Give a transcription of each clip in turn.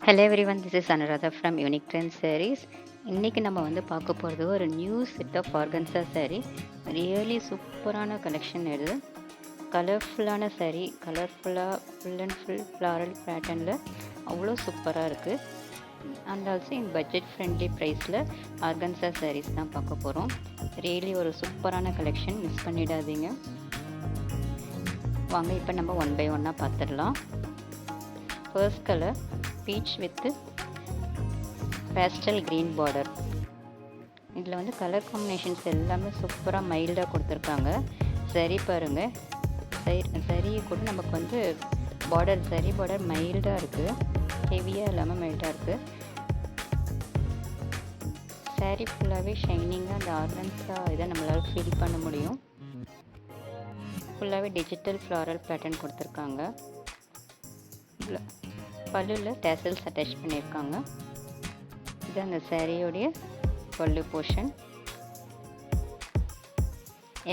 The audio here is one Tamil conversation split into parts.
Hello everyone, this is Anuradha from unique trend sarees. இன்றைக்கி நம்ம வந்து பார்க்க போகிறது ஒரு new set of organza saree. Really சூப்பரான கலெக்ஷன் இது. கலர்ஃபுல்லான saree, கலர்ஃபுல்லாக ஃபுல் அண்ட் ஃபுல் ஃப்ளாரல் பேட்டர்னில் அவ்வளோ சூப்பராக இருக்குது. And also in budget friendly ப்ரைஸில் ஆர்கன்ஸா sarees தான் பார்க்க போகிறோம். ரியலி ஒரு சூப்பரான கலெக்ஷன், மிஸ் பண்ணிடாதீங்க. வாங்க இப்போ நம்ம ஒன் பை ஒன்னாக பார்த்துடலாம். First colour beach with pastel green border. இதில் வந்து கலர் காம்பினேஷன்ஸ் எல்லாமே சூப்பராக மைல்டாக கொடுத்துருக்காங்க. சரி பாருங்கள், சரியை கூட நமக்கு வந்து சரி பார்டர் மைல்டாக இருக்குது, ஹெவியாக இல்லாமல் மைல்டாக இருக்குது. சாரீ ஃபுல்லாகவே ஷைனிங்காக அந்த ஆர்கன்ஸாக இதை நம்மளால் ஃபீல் பண்ண முடியும். ஃபுல்லாகவே டிஜிட்டல் ஃப்ளாரல் பேட்டர்ன் கொடுத்துருக்காங்க. பல்லுவில் டேசல்ஸ் அட்டாச் பண்ணியிருக்காங்க. இது அந்த சாரியோடைய பல்லு போர்ஷன்.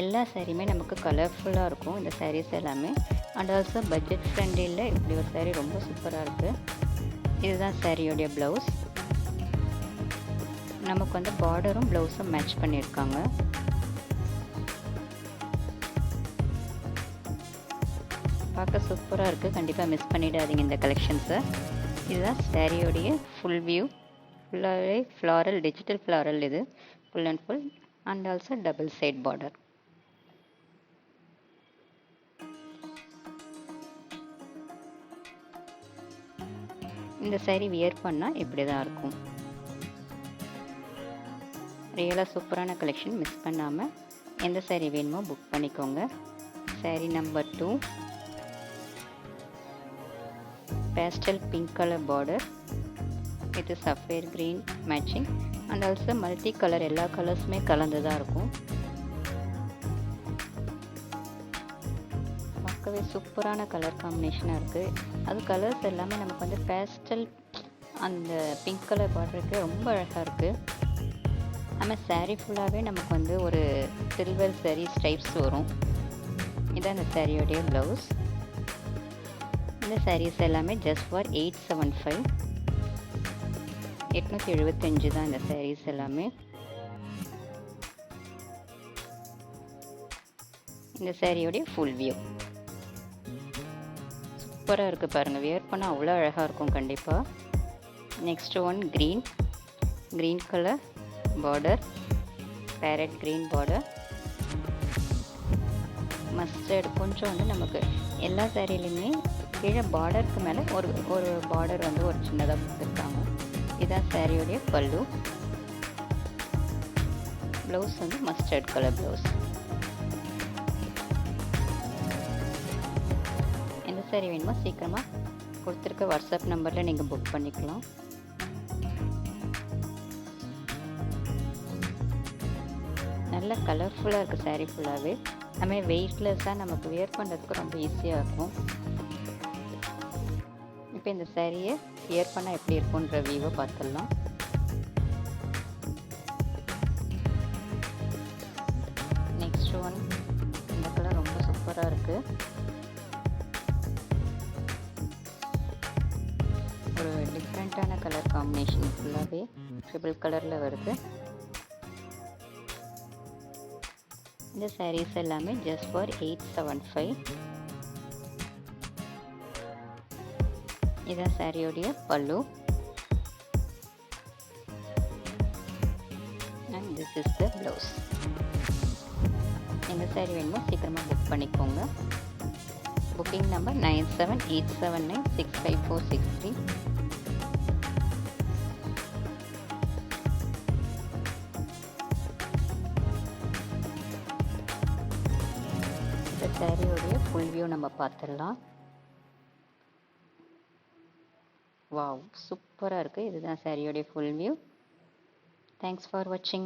எல்லா சாரியுமே நமக்கு கலர்ஃபுல்லாக இருக்கும் இந்த சாரீஸ் எல்லாமே. அண்ட் ஆல்சோ பட்ஜெட் ஃப்ரெண்ட்லியில் இப்படி ஒரு சாரீ ரொம்ப சூப்பராக இருக்குது. இதுதான் சாரியோடைய ப்ளவுஸ். நமக்கு வந்து பார்டரும் ப்ளவுஸும் மேட்ச் பண்ணியிருக்காங்க. பார்க்க சூப்பராக இருக்குது, கண்டிப்பாக மிஸ் பண்ணிடாதீங்க இந்த கலெக்ஷன்ஸை. இதுதான் சாரியோடைய ஃபுல் வியூ. ஃபுல்லாகவே ஃப்ளாரல், டிஜிட்டல் ஃப்ளாரல் இது full and full. And also double side border. இந்த சாரீ வியர் பண்ணால் இப்படி தான் இருக்கும். ரியலாக சூப்பரான கலெக்ஷன், மிஸ் பண்ணாமல் எந்த சாரீ வேணுமோ புக் பண்ணிக்கோங்க. Sari number 2, pastel pink color border with sapphire green matching and also multi color, எல்லா கலர்ஸுமே கலந்துதா இருக்கும். பார்க்கவே சூப்பரான கலர் காம்பினேஷனாக இருக்குது. அது கலர்ஸ் எல்லாமே நமக்கு வந்து பேஸ்டல் அந்த பிங்க் கலர் பார்டருக்கு ரொம்ப அழகாக இருக்குது. நம்ம சாரீ ஃபுல்லாகவே நமக்கு வந்து ஒரு சில்வர் சாரீ ஸ்டைப்ஸ் வரும். இதான் அந்த சாரியோடைய ப்ளவுஸ். இந்த சாரீஸ் எல்லாமே ஜஸ்ட் ஃபார் 875, 875 தான் இந்த சாரீஸ் எல்லாமே. இந்த சாரியோடைய ஃபுல் வியூ சூப்பராக இருக்குது பாருங்கள். வியர் பண்ணால் அவ்வளோ அழகாக இருக்கும் கண்டிப்பாக. Next one green colour border, farad green border, mustard. கொஞ்சம் வந்து நமக்கு எல்லா சாரிலையுமே கீழே பார்டருக்கு மேலே ஒரு பார்டர் வந்து ஒரு சின்னதாக கொடுத்துருக்காங்க. இதுதான் சாரியோடைய பல்லு. ப்ளவுஸ் வந்து மஸ்டர்ட் கலர் ப்ளவுஸ். எந்த சாரி வேணுமோ சீக்கிரமாக கொடுத்துருக்க வாட்ஸ்அப் நம்பரில் நீங்கள் புக் பண்ணிக்கலாம். நல்ல கலர்ஃபுல்லாக இருக்குது சாரீ ஃபுல்லாகவே. நம்ம வெயிட்லெஸ்ஸாக நமக்கு வியர் பண்ணுறதுக்கு ரொம்ப ஈஸியாக இருக்கும். இப்போ இந்த சாரியை வியர் பண்ணால் எப்படி இருக்குன்ற வியூவை பார்த்துடலாம். நெக்ஸ்ட் ஒன், இந்த கலர் ரொம்ப சூப்பராக இருக்குது. ஒரு டிஃப்ரெண்ட்டான கலர் காம்பினேஷன், ஃபுல்லாகவே ட்ரிபிள் கலரில் வருது. இந்த சாரீஸ் எல்லாமே ஜஸ்ட் ஃபார் 875. இதான் சாரியோடைய பல்லு. And this is the blouse. எந்த சாரீ வேணுமோ சீக்கிரமாக புக் பண்ணிக்கோங்க. Booking number 9787965463. இந்த சாரியோடைய ஃபுல் வியூ நம்ம பார்த்துடலாம். வாவ், சூப்பராக இருக்குது. இதுதான் சாரியோடைய ஃபுல் வியூ. தேங்க்ஸ் ஃபார் வாட்சிங்.